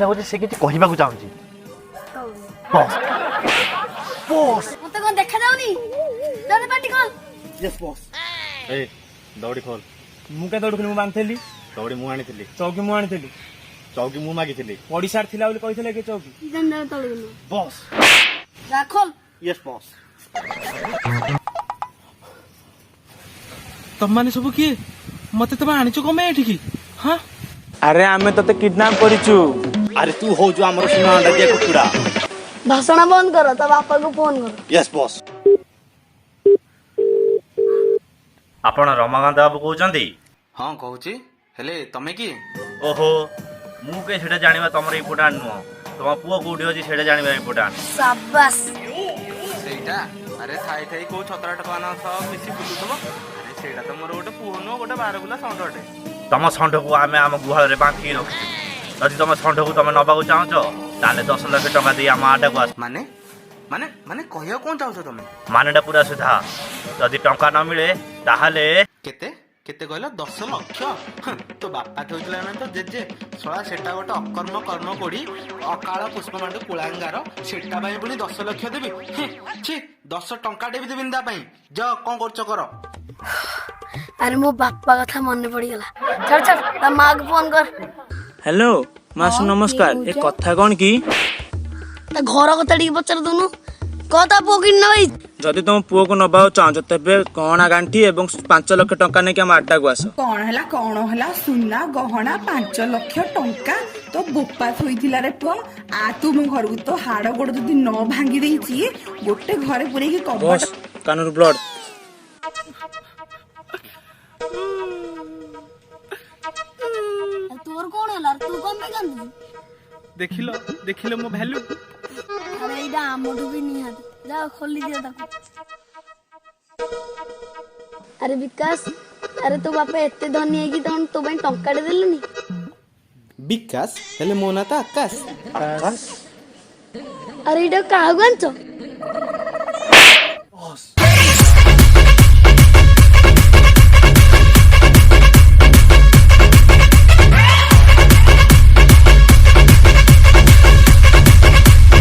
मत लगुच से किछि कहबाकू चाहूची बॉस बॉस मते कोन देखा जाउनी दौड़ पाटी खोल यस बॉस ए दौड़ी खोल मु के दौड़ मु बांधली दौड़ी मु आनी चौकी मु आनी चौकी मु मागी ओडिसा थिला बोली कहिथिले के चौकी दंड तळु बॉस जा खोल यस बॉस तुम माने सब किए मते तबे आनिचो कमे एठी हां अरे आमे तते किडनैप करिचु अरे तू हो जो हमर सुना अंडा दिया कुकुड़ा भाषण बंद करो तो बापा को फोन करो यस बॉस आपण रमाकांत बाबू कहउचंदी हाँ कहूची हेले तमे की ओहो मु के सेटा जानिबा तमर इम्पोर्टेंट नुह तुम पुओ कोठी अछि सेटा जानिबा इम्पोर्टेंट शाबाश सेटा अरे थाई थाई को छतरा टकाना सब मिसी बुलुतबो अरे सेटा तो मोर गोटे पुओ नो गोटे 12 गुला संडटे तम षंढ को आमे आम गुहाल रे बांधी रखी जदि तुम षंढ को तुम नबाकू चाहछ ताले 10 लाख टका दे आम आटा को आस माने माने माने कहियो कोन चाहछ तमे मानेटा पूरा सुधा जदि टंका न मिले ताहाले केते केते कहलो 10 लाख तो बापा कहइतला ना तो जेजे सोळा सेटा गोटे अकर्म कर्म कोडी अकाळ पुष्पमांड कुळांगार सेटा बाई पुनी 10 लाख देबी छी 10 टंका देबी देबिंदा पई जा कोन करछ कर अरे मो बापा कथा मन पड़ी गला चल चल ता मां को फोन कर हेलो मासु नमस्कार ए कथा कोन की ता घर कथा डी पचर दुनु कथा पोकिन नई जदि तुम पुओ को नबाओ चाहछ तबे गहना गांठी एवं 5 लाख टंका ने के हम आटा को आस कौन है सुना गहना 5 लाख टंका तो बोपा थोइथिला रे पुआ आ तू मो घर को तो हाड़ गोड़ जदी न भांगी देइची गोटे घरे पुरे के कबट बॉस कानूर ब्लड तोर कोन हला तू कोन पे कांदी देखिलो मो वैल्यू अरे इडा आमडू भी नहीं हाथ जा खोली दिया ताको अरे विकास अरे तो बापा एते धनी है कि तो भाई टंका दे देलुनी विकास हेले मोना ता आकाश अरे इडा कागु आंचो